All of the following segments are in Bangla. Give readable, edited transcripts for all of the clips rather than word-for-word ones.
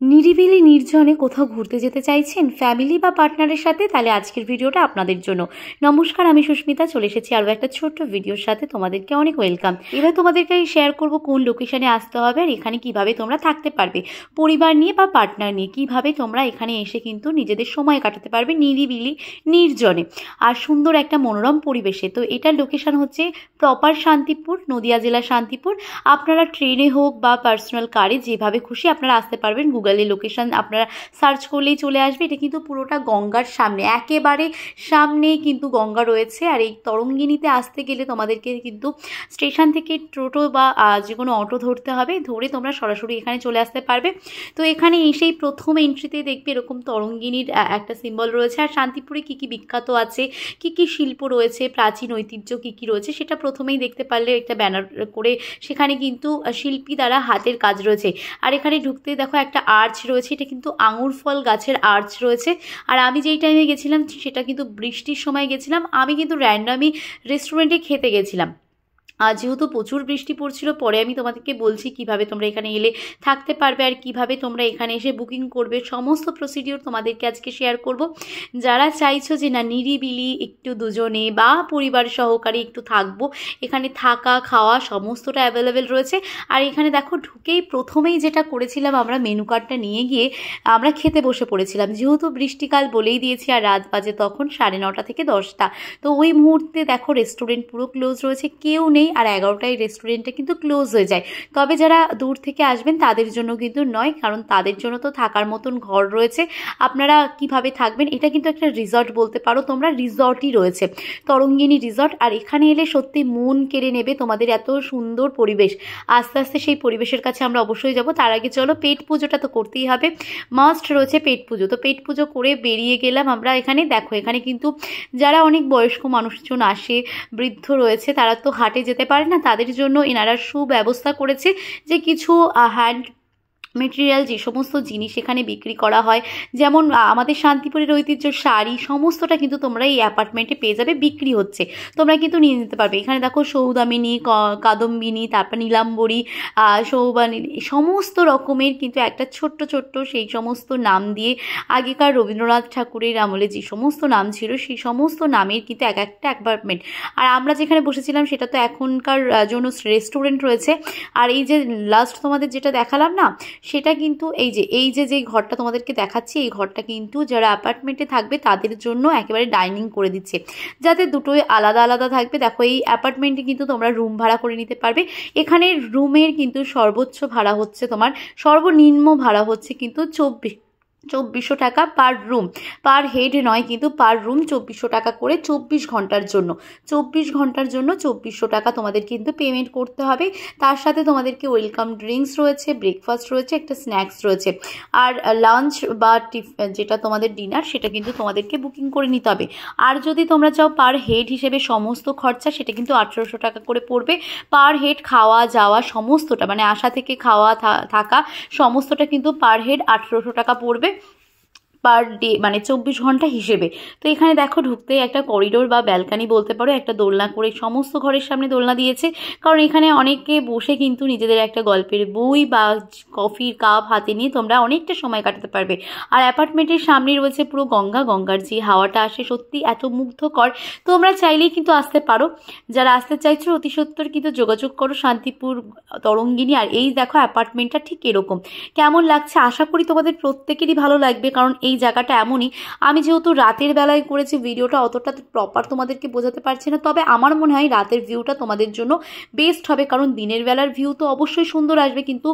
নিরিবিলি নির্জনে কোথাও ঘুরতে যেতে চাইছেন ফ্যামিলি বা পার্টনারের সাথে? তাহলে আজকের ভিডিওটা আপনাদের জন্য। নমস্কার, আমি সুস্মিতা, চলে এসেছি আরও একটা ছোট্ট ভিডিওর সাথে। তোমাদেরকে অনেক ওয়েলকাম। এবার তোমাদেরকে শেয়ার করব কোন লোকেশনে আসতে হবে আর এখানে কিভাবে তোমরা থাকতে পারবে পরিবার নিয়ে বা পার্টনার নিয়ে, কিভাবে তোমরা এখানে এসে কিন্তু নিজেদের সময় কাটাতে পারবে নিরিবিলি নির্জনে আর সুন্দর একটা মনোরম পরিবেশে। তো এটার লোকেশন হচ্ছে প্রপার শান্তিপুর, নদিয়া জেলার শান্তিপুর। আপনারা ট্রেনে হোক বা পার্সোনাল কারে, যেভাবে খুশি আপনারা আসতে পারবেন। গুগলে লোকেশন আপনারা সার্চ করলেই চলে আসবে। এটা কিন্তু পুরোটা গঙ্গার সামনে, একেবারে সামনেই কিন্তু গঙ্গা রয়েছে। আর এই তরঙ্গিনীতে আসতে গেলে তোমাদেরকে কিন্তু স্টেশন থেকে টোটো বা যে কোনো অটো ধরতে হবে, ধরে তোমরা সরাসরি এখানে চলে আসতে পারবে। তো এখানে এসেই প্রথম এন্ট্রিতে দেখবে এরকম তরঙ্গিনীর একটা সিম্বল রয়েছে। আর শান্তিপুরে কী কী বিখ্যাত আছে, কী কী শিল্প রয়েছে, প্রাচীন ঐতিহ্য কী কী রয়েছে, সেটা প্রথমেই দেখতে পারলে একটা ব্যানার করে সেখানে কিন্তু শিল্পী দ্বারা হাতের কাজ রয়েছে। আর এখানে ঢুকতে দেখো একটা আর্চ রয়েছে, এটা কিন্তু আঙুর ফল গাছের আর্চ রয়েছে। আর আমি যেই টাইমে গেছিলাম সেটা কিন্তু বৃষ্টির সময় গেছিলাম। আমি কিন্তু র্যান্ডামই রেস্টুরেন্টে খেতে গেছিলাম। আর যেহেতু প্রচুর বৃষ্টি পড়ছিল, পরে আমি তোমাদেরকে বলছি কিভাবে তোমরা এখানে এলে থাকতে পারবে আর কিভাবে তোমরা এখানে এসে বুকিং করবে। সমস্ত প্রসিডিওর তোমাদেরকে আজকে শেয়ার করব। যারা চাইছো যে না নিরিবিলি একটু দুজনে বা পরিবার সহকারে একটু থাকবো, এখানে থাকা খাওয়া সমস্তটা অ্যাভেলেবেল রয়েছে। আর এখানে দেখো ঢুকেই প্রথমেই যেটা করেছিলাম, আমরা মেনু কার্ডটা নিয়ে গিয়ে আমরা খেতে বসে পড়েছিলাম। যেহেতু বৃষ্টিকাল বলেই দিয়েছি, আর রাত বাজে তখন 9:30 থেকে 10টা। তো ওই মুহূর্তে দেখো রেস্টুরেন্ট পুরো ক্লোজ রয়েছে, কেউ নেই। আর 11টায় রেস্টুরেন্টটা কিন্তু ক্লোজ হয়ে যায়। তবে যারা দূর থেকে আসবেন তাদের জন্য কিন্তু নয়, কারণ তাদের জন্য তো থাকার মতন ঘর রয়েছে। আপনারা কিভাবে থাকবেন, এটা কিন্তু একটা রিসর্ট বলতে পারো তোমরা, রিসর্টই রয়েছে, তরঙ্গিনী রিসর্ট। আর এখানে এলে সত্যি মন কেড়ে নেবে তোমাদের, এত সুন্দর পরিবেশ। আস্তে আস্তে সেই পরিবেশের কাছে আমরা অবশ্যই যাব। তার আগে চলো পেট পুজোটা তো করতেই হবে, মাস্ট রয়েছে পেট পুজো। তো পেট পুজো করে বেরিয়ে গেলাম আমরা। এখানে দেখো এখানে কিন্তু যারা অনেক বয়স্ক মানুষজন আসে, বৃদ্ধ রয়েছে, তারা তো হাটে যেতে পারে না, তাদের জন্য এনারা সুব্যবস্থা করেছে যে কিছু হ্যান্ড মেটেরিয়াল, যে সমস্ত জিনিস এখানে বিক্রি করা হয়, যেমন আমাদের শান্তিপুরের ঐতিহ্য শাড়ি, সমস্তটা কিন্তু তোমরা এই অ্যাপার্টমেন্টে পেয়ে যাবে, বিক্রি হচ্ছে, তোমরা কিন্তু নিয়ে নিতে পারবে। এখানে দেখো সৌদামিনী, কাদম্বিনী, তারপর নীলাম্বরী, সৌবানিনী, সমস্ত রকমের কিন্তু একটা ছোট্ট ছোট্ট সেই সমস্ত নাম দিয়ে, আগেকার রবীন্দ্রনাথ ঠাকুরের আমলে যে সমস্ত নাম ছিল সেই সমস্ত নামের কিন্তু এক একটা অ্যাপার্টমেন্ট। আর আমরা যেখানে বসেছিলাম সেটা তো এখনকার জন্য রেস্টুরেন্ট রয়েছে। আর এই যে লাস্ট তোমাদের যেটা দেখালাম না, সেটা কিন্তু এই যে ঘরটা তোমাদেরকে দেখাচ্ছি, এই ঘরটা কিন্তু যারা অ্যাপার্টমেন্টে থাকবে তাদের জন্য একেবারে ডাইনিং করে দিচ্ছে, যাতে দুটোই আলাদা আলাদা থাকবে। দেখো এই অ্যাপার্টমেন্টে কিন্তু তোমরা রুম ভাড়া করে নিতে পারবে। এখানে রুমের কিন্তু সর্বোচ্চ ভাড়া হচ্ছে তোমার, সর্বনিম্ন ভাড়া হচ্ছে কিন্তু 2400 টাকা পার রুম, পার হেড নয় কিন্তু পার রুম 2400 টাকা করে 24 ঘন্টার জন্য। 24 ঘন্টার জন্য 2400 টাকা তোমাদের কিন্তু পেমেন্ট করতে হবে। তার সাথে তোমাদেরকে ওয়েলকাম ড্রিঙ্কস রয়েছে, ব্রেকফাস্ট রয়েছে, একটা স্ন্যাক্স রয়েছে। আর লাঞ্চ বা যেটা তোমাদের ডিনার, সেটা কিন্তু তোমাদেরকে বুকিং করে নিতে হবে। আর যদি তোমরা চাও পার হেড হিসেবে সমস্ত খরচা, সেটা কিন্তু 1800 টাকা করে পড়বে পার হেড। খাওয়া যাওয়া সমস্তটা, মানে আসা থেকে খাওয়া থাকা সমস্তটা কিন্তু পার হেড 1800 টাকা পড়বে পার ডে, মানে 24 ঘন্টা হিসেবে। তো এখানে দেখো ঢুকতেই একটা করিডোর বা ব্যালকানি বলতে পারো, একটা দোলনা করে সমস্ত ঘরের সামনে দোলনা দিয়েছে, কারণ এখানে অনেকে বসে কিন্তু নিজেদের একটা গল্পের বই বা কফির কাপ হাতে নিয়ে তোমরা অনেকটা সময় কাটাতে পারবে। আর অ্যাপার্টমেন্টের সামনে রয়েছে পুরো গঙ্গার যে হাওয়াটা আসে সত্যি এত মুগ্ধকর। তোমরা চাইলেই কিন্তু আসতে পারো, যারা আসতে চাইছো অতি সত্বর কিন্তু যোগাযোগ করো শান্তিপুর তরঙ্গিনী। আর এই দেখো অ্যাপার্টমেন্টটা ঠিক এরকম, কেমন লাগছে আশা করি তোমাদের প্রত্যেকেরই ভালো লাগবে, কারণ এই জায়গাটা এমনই। আমি যেহেতু রাতের বেলায় করেছি ভিডিওটা, অতটা প্রপার তোমাদেরকে বোঝাতে পারছি না, তবে আমার মনে হয় রাতের ভিউটা তোমাদের জন্য বেস্ট হবে, কারণ দিনের বেলার ভিউ তো অবশ্যই সুন্দর আসবে, কিন্তু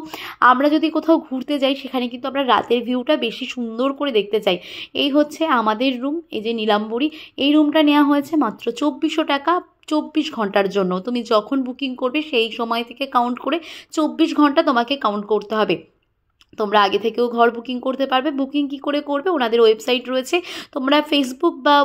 আমরা যদি কোথাও ঘুরতে যাই সেখানে কিন্তু আমরা রাতের ভিউটা বেশি সুন্দর করে দেখতে চাই। এই হচ্ছে আমাদের রুম, এই যে নীলাম্বরী, এই রুমটা নেওয়া হয়েছে মাত্র 2400 টাকা 24 ঘন্টার জন্য। তুমি যখন বুকিং করবে সেই সময় থেকে কাউন্ট করে 24 ঘন্টা তোমাকে কাউন্ট করতে হবে। তোমরা আগে থেকেও ঘর বুকিং করতে পারবে। বুকিং কি করে করবে, ওনাদের ওয়েবসাইট রয়েছে, তোমরা ফেসবুক বা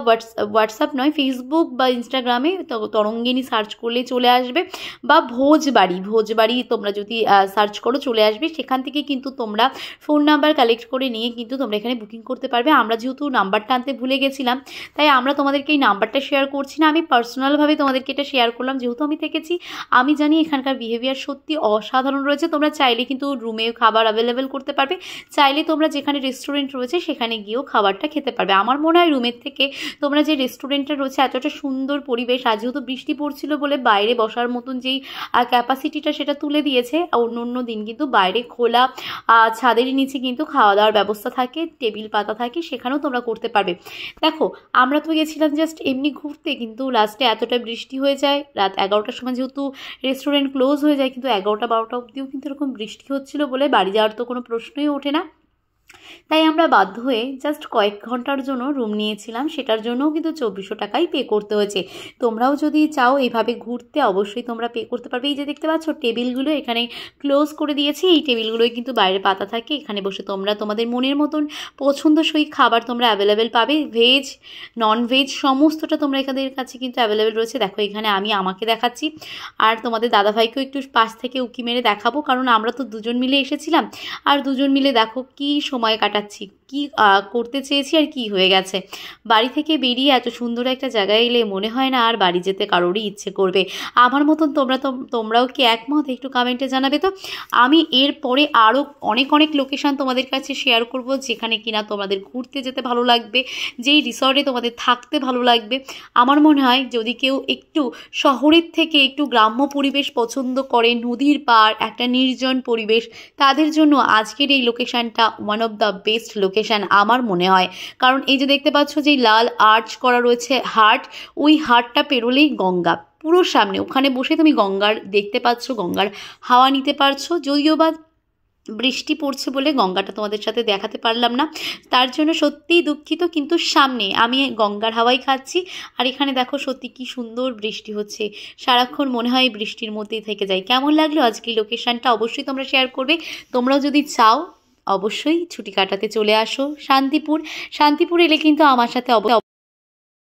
হোয়াটসঅ্যাপ নয়, ফেসবুক বা ইনস্টাগ্রামে তরঙ্গিনী সার্চ করলে চলে আসবে, বা ভোজবাড়ি তোমরা যদি সার্চ করো চলে আসবে। সেখান থেকে কিন্তু তোমরা ফোন নাম্বার কালেক্ট করে নিয়ে কিন্তু তোমরা এখানে বুকিং করতে পারবে। আমরা যেহেতু নাম্বারটা আনতে ভুলে গেছিলাম, তাই আমরা তোমাদেরকে এই নাম্বারটা শেয়ার করছি না, আমি পার্সোনালভাবে তোমাদেরকে এটা শেয়ার করলাম, যেহেতু আমি থেকেছি, আমি জানি এখানকার বিহেভিয়ার সত্যি অসাধারণ রয়েছে। তোমরা চাইলে কিন্তু রুমে খাবার অ্যাভেলেবেল করতে পারবে। চাইলে তোমরা যেখানে রেস্টুরেন্ট রয়েছে সেখানে গিয়েও খাবারটা খেতে পারবে। আমার মনে হয় রুমের থেকে তোমরা যে রেস্টুরেন্টটা রয়েছে এতটা সুন্দর পরিবেশ, আজ যেহেতু বৃষ্টি পড়ছিল বলে বাইরে বসার মতন যেই ক্যাপাসিটিটা সেটা তুলে দিয়েছে। অন্য দিন কিন্তু বাইরে খোলা ছাদের নিচে কিন্তু খাওয়া দাওয়ার ব্যবস্থা থাকে, টেবিল পাতা থাকে, সেখানেও তোমরা করতে পারবে। দেখো আমরা তো গেছিলাম জাস্ট এমনি ঘুরতে, কিন্তু লাস্টে এতটা বৃষ্টি হয়ে যায়। রাত 11টার সময় যেহেতু রেস্টুরেন্ট ক্লোজ হয়ে যায়, কিন্তু 11টা-12টা অবধিও কিন্তু এরকম বৃষ্টি হচ্ছিল বলে বাড়ি যাওয়ার তো কোনো প্রশ্নই ওঠে না। তাই আমরা বাধ্য হয়ে জাস্ট কয়েক ঘন্টার জন্য রুম নিয়েছিলাম, সেটার জন্যও কিন্তু 2400 টাকাই পে করতে হয়েছে। তোমরাও যদি চাও এইভাবে ঘুরতে অবশ্যই তোমরা পে করতে পারবে। এই যে দেখতে পাচ্ছ টেবিলগুলো এখানে ক্লোজ করে দিয়েছি, এই টেবিলগুলোই কিন্তু বাইরে পাতা থাকে, এখানে বসে তোমরা তোমাদের মনের মতন পছন্দসই খাবার তোমরা অ্যাভেলেবেল পাবে। ভেজ নন ভেজ সমস্তটা তোমরা এখানের কাছে কিন্তু অ্যাভেলেবেল রয়েছে। দেখো এখানে আমি আমাকে দেখাচ্ছি, আর তোমাদের দাদাভাইকেও একটু পাশ থেকে উকি মেরে দেখাবো, কারণ আমরা তো দুজন মিলে এসেছিলাম, আর দুজন মিলে দেখো কি সময় কাটাচ্ছি, কি করতে চেয়েছি আর কি হয়ে গেছে। বাড়ি থেকে বেরিয়ে এত সুন্দর একটা জায়গায় এলে মনে হয় না আর বাড়ি যেতে কারোরই ইচ্ছে করবে। আমার মতন তোমরাও কি একমত? একটু কমেন্টে জানাবে তো। আমি এরপরে আরও অনেক লোকেশান তোমাদের কাছে শেয়ার করব, যেখানে কিনা তোমাদের ঘুরতে যেতে ভালো লাগবে, যেই রিসর্টে তোমাদের থাকতে ভালো লাগবে। আমার মনে হয় যদি কেউ একটু শহরের থেকে একটু গ্রাম্য পরিবেশ পছন্দ করে, নদীর পাড়, একটা নির্জন পরিবেশ, তাদের জন্য আজকের এই লোকেশানটা one of the best location আমার মনে হয়। কারণ এই যে দেখতে পাচ্ছ যে লাল আর্চ করা রয়েছে হাট, ওই হাটটা পেরোলেই গঙ্গা পুরো সামনে, ওখানে বসে তুমি গঙ্গার দেখতে পাচ্ছ, গঙ্গার হাওয়া নিতে পারছো। যদিও বা বৃষ্টি পড়ছে বলে গঙ্গাটা তোমাদের সাথে দেখাতে পারলাম না, তার জন্য সত্যিই দুঃখিত, কিন্তু সামনে আমি গঙ্গার হাওয়াই খাচ্ছি। আর এখানে দেখো সত্যি কি সুন্দর বৃষ্টি হচ্ছে, সারাক্ষণ মনে হয় বৃষ্টির মধ্যেই থেকে যায়। কেমন লাগলো আজকে লোকেশানটা অবশ্যই তোমরা শেয়ার করবে। তোমরাও যদি চাও অবশ্যই ছুটি কাটাতে চলে আসো শান্তিপুর। শান্তিপুর এলে কিন্তু আমার সাথে